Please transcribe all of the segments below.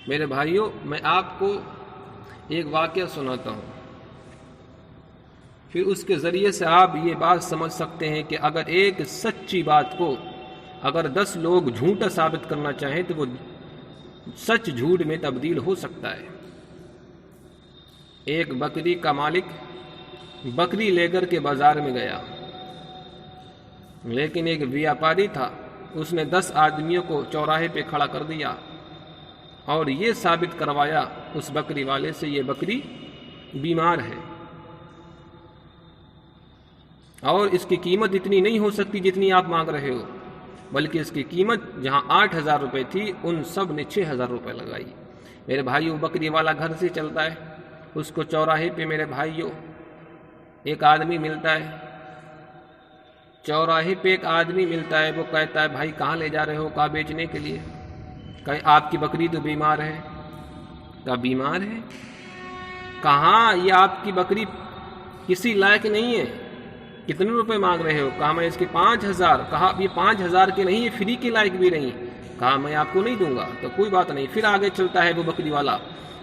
میرے بھائیوں، میں آپ کو ایک واقعہ سناتا ہوں، پھر اس کے ذریعے سے آپ یہ بات سمجھ سکتے ہیں کہ اگر ایک سچی بات کو اگر 10 لوگ جھوٹا ثابت کرنا چاہیں تو وہ سچ جھوٹ میں تبدیل ہو سکتا ہے۔ ایک بکری کا مالک بکری لے کر کے بازار میں گیا، لیکن ایک بیاپاری تھا، اس نے 10 آدمیوں کو چوراہے پہ کھڑا کر دیا اور یہ ثابت کروایا اس بکری والے سے یہ بکری بیمار ہے اور اس کی قیمت اتنی نہیں ہو سکتی جتنی آپ مانگ رہے ہو، بلکہ اس کی قیمت جہاں 8,000 روپے تھی ان سب نے 6,000 روپے لگائی۔ میرے بھائیوں، بکری والا گھر سے چلتا ہے، اس کو چوراہے پہ میرے بھائیوں ایک آدمی ملتا ہے، چوراہے پہ ایک آدمی ملتا ہے، وہ کہتا ہے بھائی کہاں لے جا رہے ہو؟ کہا بیچنے کے لیے۔ کہ آپ کی بکری تو بیمار ہے۔ کہا بیمار ہے؟ کہاں یہ آپ کی بکری کسی لائق نہیں ہے، کتنے روپے مانگ رہے ہو؟ کہا میں اس کے 5,000۔ کہا یہ 5,000 کے نہیں، یہ فری کے لائق بھی نہیں۔ کہا میں آپ کو نہیں دوں گا۔ تو کوئی بات نہیں، پھر آگے چلتا ہے وہ بکری والا،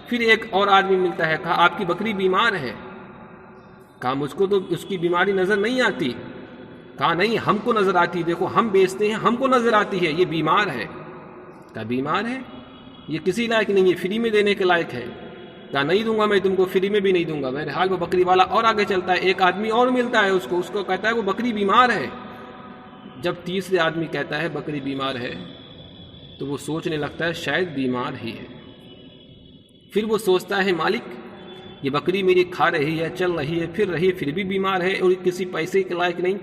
پھر ایک اور آدمی ملتا ہے، کہا آپ کی بکری بیمار ہے۔ کہا مجھ کو تو اس کی بیماری نظر نہیں آتی۔ کہا نہیں، ہم کو نظر آتی، دیکھو ہم بیچتے ہیں، ہم کو نظر آتی ہے، یہ بیمار ہے۔ کہا بیمار ہے؟ یہ کسی لائق نہیں ہے، فری میں دینے کے لائق ہے۔ کہا نہیں دوں گا، میں تم کو فری میں بھی نہیں دوں گا۔ بہرحال وہ بکری والا اور آگے چلتا ہے، ایک آدمی اور ملتا ہے اس کو کہتا ہے وہ بکری بیمار ہے۔ جب تیسرے آدمی کہتا ہے بکری بیمار ہے تو وہ سوچنے لگتا ہے شاید بیمار ہی ہے۔ پھر وہ سوچتا ہے مالک یہ بکری میری کھا رہی ہے، چل رہی ہے، پھر رہی ہے، پھر بھی بیمار ہے اور کسی پیسے کے لائق نہیں۔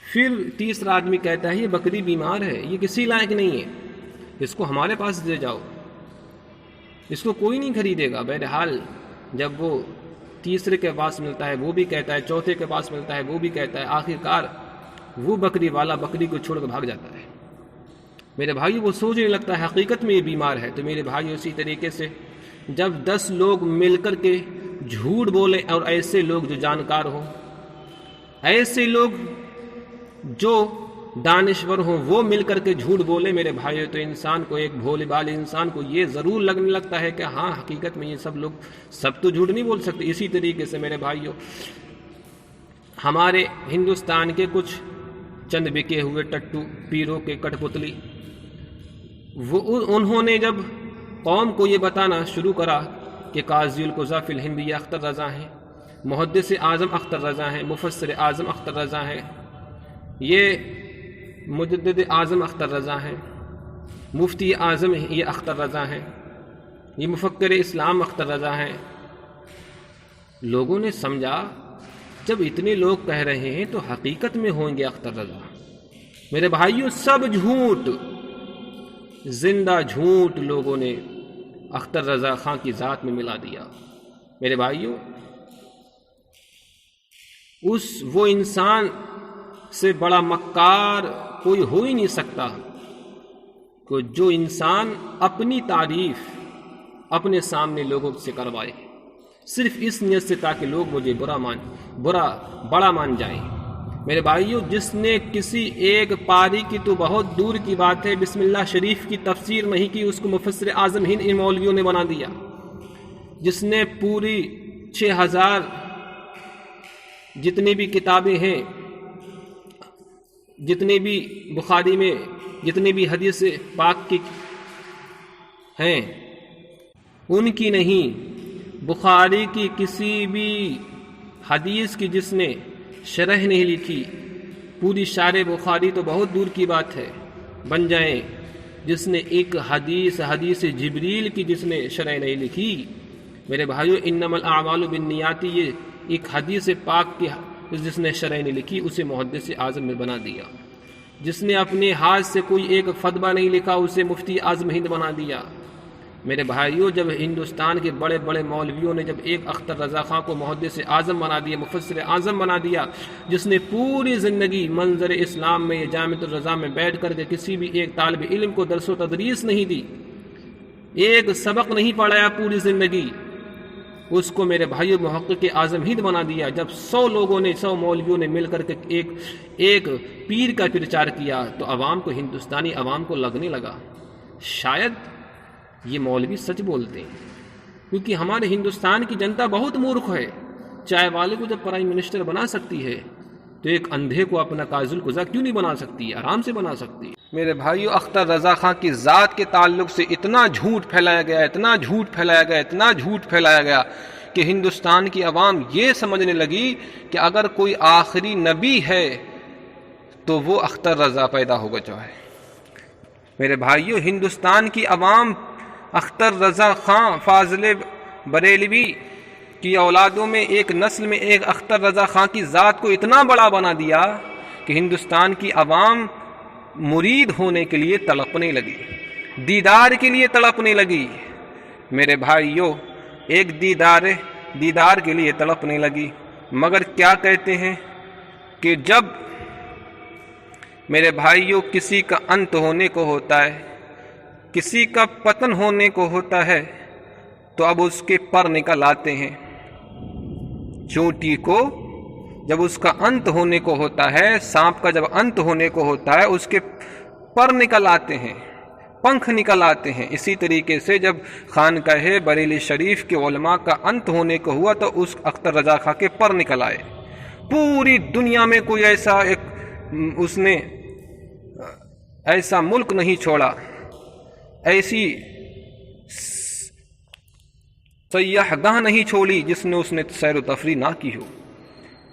پھر تیسرا آدمی کہتا ہے یہ بکری بیمار ہے، یہ کسی لائق نہیں ہے، اس کو ہمارے پاس دے جاؤ، اس کو کوئی نہیں خریدے گا۔ بہرحال جب وہ تیسرے کے پاس ملتا ہے وہ بھی کہتا ہے، چوتھے کے پاس ملتا ہے وہ بھی کہتا ہے، آخرکار وہ بکری والا بکری کو چھوڑ کر بھاگ جاتا ہے۔ میرے بھائی وہ سوچنے لگتا ہے حقیقت میں یہ بیمار ہے۔ تو میرے بھائی اسی طریقے سے جب 10 لوگ مل کر کے جھوٹ بولیں، اور ایسے لوگ جو جانکار ہوں، ایسے لوگ جو دانشور ہوں، وہ مل کر کے جھوٹ بولے میرے بھائیو، تو انسان کو، ایک بھولے بالے انسان کو یہ ضرور لگنے لگتا ہے کہ ہاں حقیقت میں یہ سب لوگ سب تو جھوٹ نہیں بول سکتے۔ اسی طریقے سے میرے بھائیو ہمارے ہندوستان کے کچھ چند بکے ہوئے ٹٹو پیروں کے کٹ پتلی، انہوں نے جب قوم کو یہ بتانا شروع کرا کہ قاضی القضاء فی الہند یہ اختر رضا ہیں، محدث اعظم اختر رضا ہیں، مفسر اعظم اختر رضا ہیں، یہ مجدد اعظم اختر رضا ہیں، مفتی اعظم یہ اختر رضا ہیں، یہ مفکر اسلام اختر رضا ہیں۔ لوگوں نے سمجھا جب اتنے لوگ کہہ رہے ہیں تو حقیقت میں ہوں گے اختر رضا۔ میرے بھائیوں سب جھوٹ، زندہ جھوٹ لوگوں نے اختر رضا خان کی ذات میں ملا دیا۔ میرے بھائیوں وہ انسان سے بڑا مکار کوئی ہو ہی نہیں سکتا کہ جو انسان اپنی تعریف اپنے سامنے لوگوں سے کروائے، صرف اس نیت سے تاکہ لوگ مجھے بڑا مان جائیں۔ میرے بھائیوں جس نے کسی ایک پاری کی تو بہت دور کی بات ہے بسم اللہ شریف کی تفسیر نہیں کی، اس کو مفسر اعظم ہند ان مولویوں نے بنا دیا۔ جس نے پوری 6,000 جتنی بھی کتابیں ہیں، جتنے بھی بخاری میں جتنے بھی حدیث پاک کی ہیں ان کی نہیں، بخاری کی کسی بھی حدیث کی جس نے شرح نہیں لکھی، پوری شارح بخاری تو بہت دور کی بات ہے بن جائیں، جس نے ایک حدیث جبریل کی جس نے شرح نہیں لکھی۔ میرے بھائیو انما الاعمال بالنیات یہ ایک حدیث پاک کی جس نے شرح نہیں لکھی اسے محدث اعظم میں بنا دیا۔ جس نے اپنے ہاتھ سے کوئی ایک فتویٰ نہیں لکھا اسے مفتی اعظم ہند بنا دیا۔ میرے بھائیوں جب ہندوستان کے بڑے بڑے مولویوں نے جب ایک اختر رضا خان کو محدث اعظم بنا دیا، مفسر اعظم بنا دیا، جس نے پوری زندگی منظر اسلام میں جامعۃ الرضا میں بیٹھ کر کے کسی بھی ایک طالب علم کو درس و تدریس نہیں دی، ایک سبق نہیں پڑھایا پوری زندگی، اس کو میرے بھائیو محقق اعظم ہند بنا دیا۔ جب 100 مولویوں نے مل کر کے ایک پیر کا پرچار کیا تو عوام کو، ہندوستانی عوام کو لگنے لگا شاید یہ مولوی سچ بولتے ہیں، کیونکہ ہمارے ہندوستان کی جنتا بہت مورخ ہے۔ چائے والے کو جب پرائم منسٹر بنا سکتی ہے تو ایک اندھے کو اپنا قائد القضا کیوں نہیں بنا سکتی؟ آرام سے بنا سکتی ہے۔ میرے بھائیو، اختر رضا خان کی ذات کے تعلق سے اتنا جھوٹ پھیلایا گیا، اتنا جھوٹ پھیلایا گیا، اتنا جھوٹ پھیلایا گیا کہ ہندوستان کی عوام یہ سمجھنے لگی کہ اگر کوئی آخری نبی ہے تو وہ اختر رضا پیدا ہوگا چاہے۔ میرے بھائیو، ہندوستان کی عوام اختر رضا خان فاضل بریلوی کی اولادوں میں ایک نسل میں ایک اختر رضا خان کی ذات کو اتنا بڑا بنا دیا کہ ہندوستان کی عوام مرید ہونے کے لیے تڑپنے لگی، دیدار کے لیے تڑپنے لگی۔ میرے بھائیو، ایک دیدار کے لیے تڑپنے لگی، مگر کیا کہتے ہیں کہ جب میرے بھائیو کسی کا انت ہونے کو ہوتا ہے، کسی کا پتن ہونے کو ہوتا ہے، تو اب اس کے پر نکل آتے ہیں۔ چونٹی کو جب اس کا انت ہونے کو ہوتا ہے، سانپ کا جب انت ہونے کو ہوتا ہے، اس کے پر نکل آتے ہیں، پنکھ نکل آتے ہیں۔ اسی طریقے سے جب خانقاہ بریلی شریف کے علماء کا انت ہونے کو ہوا تو اس اختر رضا خان کے پر نکل آئے۔ پوری دنیا میں کوئی اس نے ایسا ملک نہیں چھوڑا، ایسی سیاح گاہ نہیں چھوڑی جس نے سیر و تفریح نہ کی ہو۔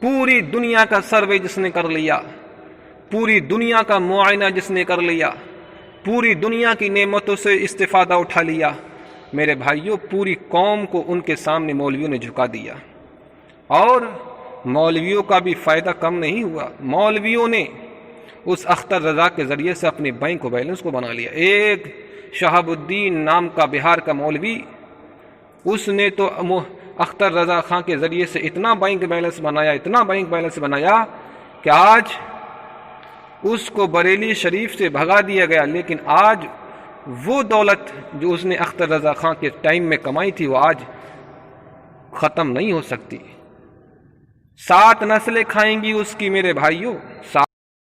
پوری دنیا کا سروے جس نے کر لیا، پوری دنیا کا معائنہ جس نے کر لیا، پوری دنیا کی نعمتوں سے استفادہ اٹھا لیا، میرے بھائیوں پوری قوم کو ان کے سامنے مولویوں نے جھکا دیا، اور مولویوں کا بھی فائدہ کم نہیں ہوا۔ مولویوں نے اس اختر رضا کے ذریعے سے اپنے بینک بیلنس کو بنا لیا۔ ایک شہاب الدین نام کا بہار کا مولوی، اس نے تو اختر رضا خان کے ذریعے سے اتنا بینک بیلنس بنایا، اتنا بینک بیلنس بنایا کہ آج اس کو بریلی شریف سے بھگا دیا گیا، لیکن آج وہ دولت جو اس نے اختر رضا خان کے ٹائم میں کمائی تھی وہ آج ختم نہیں ہو سکتی۔ 7 نسلیں کھائیں گی اس کی، میرے بھائیوں۔